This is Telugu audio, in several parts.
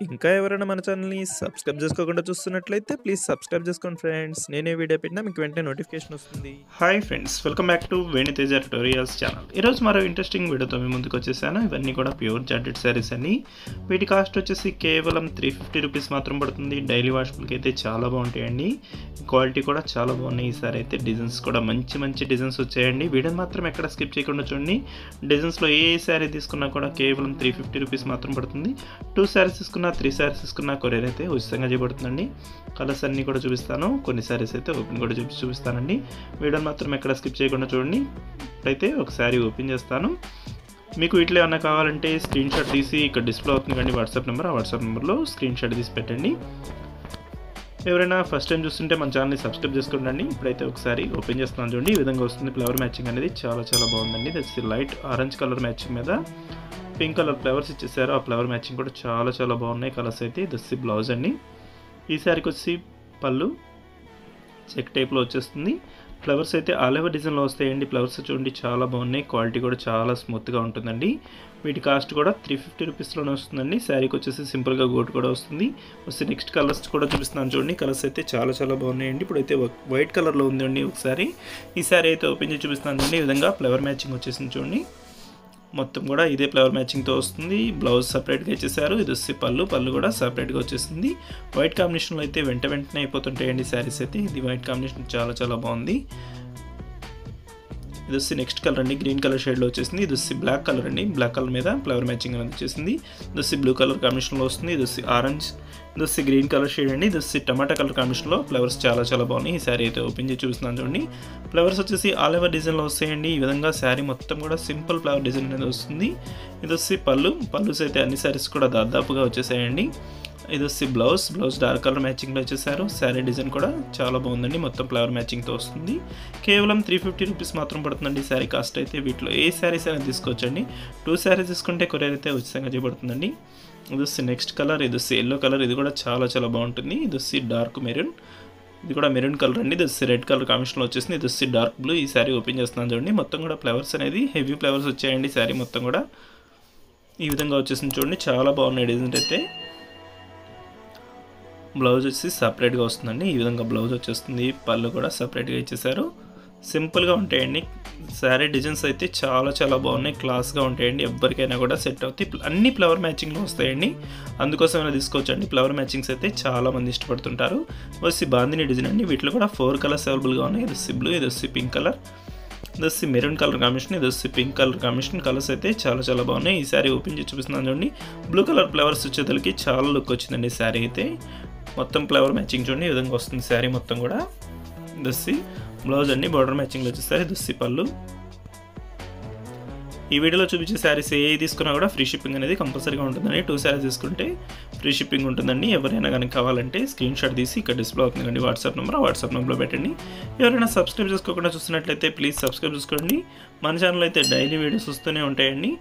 ఇంకా ఎవరైనా మన ఛానల్‌ని సబ్స్క్రైబ్ చేసుకోకుండా చూస్తున్నట్లయితే ప్లీజ్ సబ్స్క్రైబ్ చేసుకోండి ఫ్రెండ్స్. నేనే వీడియో పెట్టినా మీకు వెంటనే నోటిఫికేషన్ వస్తుంది. Hi friends, welcome back to Venu Teja tutorials channel. ఈరోజు మరో ఇంట్రెస్టింగ్ వీడియోతో మీ ముందుకు వచ్చేసాను. ఇవన్నీ కూడా ప్యూర్ జార్జెట్ శారీస్ అండి. వీటి కాస్ట్ వచ్చేసి కేవలం 350 రూపీస్ మాత్రం పడుతుంది. డైలీ వాష్బుల్కి అయితే చాలా బాగుంటాయండి. క్వాలిటీ కూడా చాలా బాగున్నాయి. ఈసారి అయితే డిజైన్స్ కూడా మంచి డిజైన్స్ వచ్చాయండి. వీడియోని మాత్రం ఎక్కడ స్కిప్ చేయకుండా చూడండి. డిజైన్స్లో ఏ శారీ తీసుకున్నా కూడా కేవలం 350 రూపీస్ మాత్రం పడుతుంది. 2 శారీస్ తీసుకున్నా 3 శారీస్ తీసుకున్న కొరియర్ అయితే ఉచితంగా చేయబడుతుందండి. కలర్స్ అన్నీ కూడా చూపిస్తాను. కొన్ని శారీస్ అయితే ఓపెన్ కూడా చూపిస్తానండి. వీడియోని మాత్రం ఎక్కడ స్కిప్ చేయకుండా చూడండి. ఇప్పుడైతే ఒక శారీ ఓపెన్ చేస్తాను. మీకు వీటిలో ఏమన్నా కావాలంటే స్క్రీన్ షాట్ తీసి ఇక్కడ డిస్ప్లే అవుతుంది కండి వాట్సాప్ నెంబర్. ఆ వాట్సాప్ నెంబర్లో స్క్రీన్ షాట్ తీసి పెట్టండి. ఎవరైనా ఫస్ట్ టైం చూస్తుంటే మన ఛానల్ని సబ్స్క్రైబ్ చేసుకోండి. ఇప్పుడైతే ఒకసారి ఓపెన్ చేస్తున్నాను చూడండి. ఈ విధంగా వస్తుంది. ఫ్లవర్ మ్యాచింగ్ అనేది చాలా బాగుందండి. That's light orange colour matching మీద పింక్ కలర్ ఫ్లవర్స్ ఇచ్చేసారు. ఆ ఫ్లవర్ మ్యాచింగ్ కూడా చాలా బాగున్నాయి కలర్స్ అయితే. దస్సి బ్లౌజ్ అండి. ఈ శారీకి వచ్చి పళ్ళు చెక్ టైప్లో వచ్చేస్తుంది. ఫ్లవర్స్ అయితే ఆల్ ఓవర్ డిజైన్లో వస్తాయండి. ఫ్లవర్స్ చూడండి చాలా బాగున్నాయి. క్వాలిటీ కూడా చాలా స్మూత్గా ఉంటుందండి. వీటి కాస్ట్ కూడా 350 రూపీస్లోనే వస్తుందండి. శారీకి వచ్చేసి సింపుల్గా గోట్ కూడా వస్తుంది. వస్తే నెక్స్ట్ కలర్స్ కూడా చూపిస్తున్నాను చూడండి. కలర్స్ అయితే చాలా బాగున్నాయండి. ఇప్పుడైతే వైట్ కలర్లో ఉందండి ఒకసారి. ఈ శారీ అయితే ఓపెన్ చేసి చూపిస్తున్నాను చూడండి. ఈ విధంగా ఫ్లవర్ మ్యాచింగ్ వచ్చేసింది చూడండి. మొత్తం కూడా ఇదే ఫ్లవర్ మ్యాచింగ్తో వస్తుంది. బ్లౌజ్ సపరేట్గా ఇచ్చేసారు. ఇది వచ్చి పళ్ళు కూడా సపరేట్గా వచ్చేసింది. వైట్ కాంబినేషన్లో అయితే వెంటనే అయిపోతుంటాయండి శారీస్ అయితే. ఇది వైట్ కాంబినేషన్ చాలా బాగుంది. ఇది వచ్చి నెక్స్ట్ కలర్ అండి. గ్రీన్ కలర్ షేడ్లో వచ్చేసింది. ఇది వచ్చి బ్లాక్ కలర్ అండి. బ్లాక్ కలర్ మీద ఫ్లవర్ మ్యాచింగ్ అనేది వచ్చేసింది. ఇది వచ్చి బ్లూ కలర్ కాంబినేషన్లో వస్తుంది. ఇది వచ్చి ఆరెంజ్, ఇది వచ్చి గ్రీన్ కలర్ షేడ్ అండి. ఇది వచ్చి టమాటా కలర్ కాంబినేషన్లో ఫ్లవర్స్ చాలా బాగున్నాయి. ఈ శారీ అయితే ఓపెన్ చేసి చూపిస్తున్నాను చూడండి. ఫ్లవర్స్ వచ్చేసి ఆల్ ఓవర్ డిజైన్లో వస్తాయండి. ఈ విధంగా శారీ మొత్తం కూడా సింపుల్ ఫ్లవర్ డిజైన్ అనేది వస్తుంది. ఇది వచ్చి పళ్ళుస్ అయితే అన్ని శారీస్ కూడా దాదాపుగా వచ్చేసాయండి. ఇది వచ్చి బ్లౌజ్ డార్క్ కలర్ మ్యాచింగ్లో వచ్చేసారు. శారీ డిజైన్ కూడా చాలా బాగుందండి. మొత్తం ఫ్లవర్ మ్యాచింగ్తో వస్తుంది. కేవలం 350 రూపీస్ మాత్రం పడుతుందండి శారీ కాస్ట్ అయితే. వీటిలో ఏ శారీస్ అయినా తీసుకోవచ్చండి. 2 శారీస్ తీసుకుంటే కొరియర్ అయితే ఉచితంగా చేయబడుతుందండి. ఇది వచ్చి నెక్స్ట్ కలర్. ఇది వచ్చి ఎల్లో కలర్. ఇది కూడా చాలా బాగుంటుంది. ఇది వచ్చి డార్క్ మెరూన్. ఇది కూడా మెరూన్ కలర్ అండి. ఇది వచ్చి రెడ్ కలర్ కాంబినేషన్లో వచ్చేసింది. ఇది వచ్చి డార్క్ బ్లూ. ఈ శారీ ఓపెన్ చేస్తున్నాను చూడండి. మొత్తం కూడా ఫ్లవర్స్ అనేది హెవీ ఫ్లవర్స్ వచ్చాయండి. శారీ మొత్తం కూడా ఈ విధంగా వచ్చేసింది చూడండి. చాలా బాగున్నాయి డిజైన్ అయితే. బ్లౌజ్ వచ్చి సపరేట్గా వస్తుందండి. ఈ విధంగా బ్లౌజ్ వచ్చేస్తుంది. పళ్ళు కూడా సపరేట్గా ఇచ్చేసారు. సింపుల్గా ఉంటాయండి. శారీ డిజైన్స్ అయితే చాలా బాగున్నాయి. క్లాస్గా ఉంటాయండి. ఎవరికైనా కూడా సెట్ అవుతాయి. అన్ని ఫ్లవర్ మ్యాచింగ్లో వస్తాయండి. అందుకోసమైనా తీసుకోవచ్చండి. ఫ్లవర్ మ్యాచింగ్స్ అయితే చాలా మంది ఇష్టపడుతుంటారు. వచ్చి బాందిని డిజైన్ అండి. వీటిలో కూడా 4 కలర్స్ అవైలబుల్గా ఉన్నాయి. ఇది వచ్చి బ్లూ, ఇది వచ్చి పింక్ కలర్, ఇది వచ్చి మెరూన్ కలర్ కాంబినేషన్, ఇది వచ్చి పింక్ కలర్ కాంబినేషన్. కలర్స్ అయితే చాలా బాగున్నాయి. ఈ శారీ ఓపెన్ చేసి చూపిస్తున్నాను చూడండి. బ్లూ కలర్ ఫ్లవర్స్ వచ్చేసరికి చాలా లుక్ వచ్చిందండి శారీ అయితే. మొత్తం ఫ్లవర్ మ్యాచింగ్ చూడండి. ఈ విధంగా వస్తుంది శారీ మొత్తం కూడా. దస్సి బ్లౌజ్ అండి. బార్డర్ మ్యాచింగ్లో వచ్చేసరి దస్సి పళ్ళు. ఈ వీడియోలో చూపించే శారీస్ ఏ తీసుకున్నా కూడా ఫ్రీ షిప్పింగ్ అనేది కంపల్సరీగా ఉంటుందండి. 2 శారీస్ తీసుకుంటే ఫ్రీ షిప్పింగ్ ఉంటుందండి. ఎవరైనా కానీ కావాలంటే స్క్రీన్ షాట్ తీసి ఇక్కడ డిస్ప్లే అవుతుందండి వాట్సాప్ నెంబర్. ఆ వాట్సాప్ నెంబర్లో పెట్టండి. ఎవరైనా సబ్స్క్రైబ్ చేసుకోకుండా చూస్తున్నట్లయితే ప్లీజ్ సబ్స్క్రైబ్ చేసుకోండి. మన ఛానల్ అయితే డైలీ వీడియోస్ వస్తూనే ఉంటాయండి.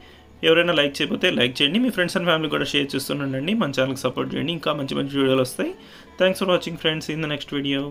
ఎవరైనా లైక్ చేయకపోతే లైక్ చేయండి. మీ ఫ్రెండ్స్ అండ్ ఫ్యామిలీ కూడా షేర్ చేస్తుండండి. మన ఛానల్కి సపోర్ట్ చేయండి. ఇంకా మంచి వీడియోలు వస్తాయి. Thanks for watching friends. In the next video.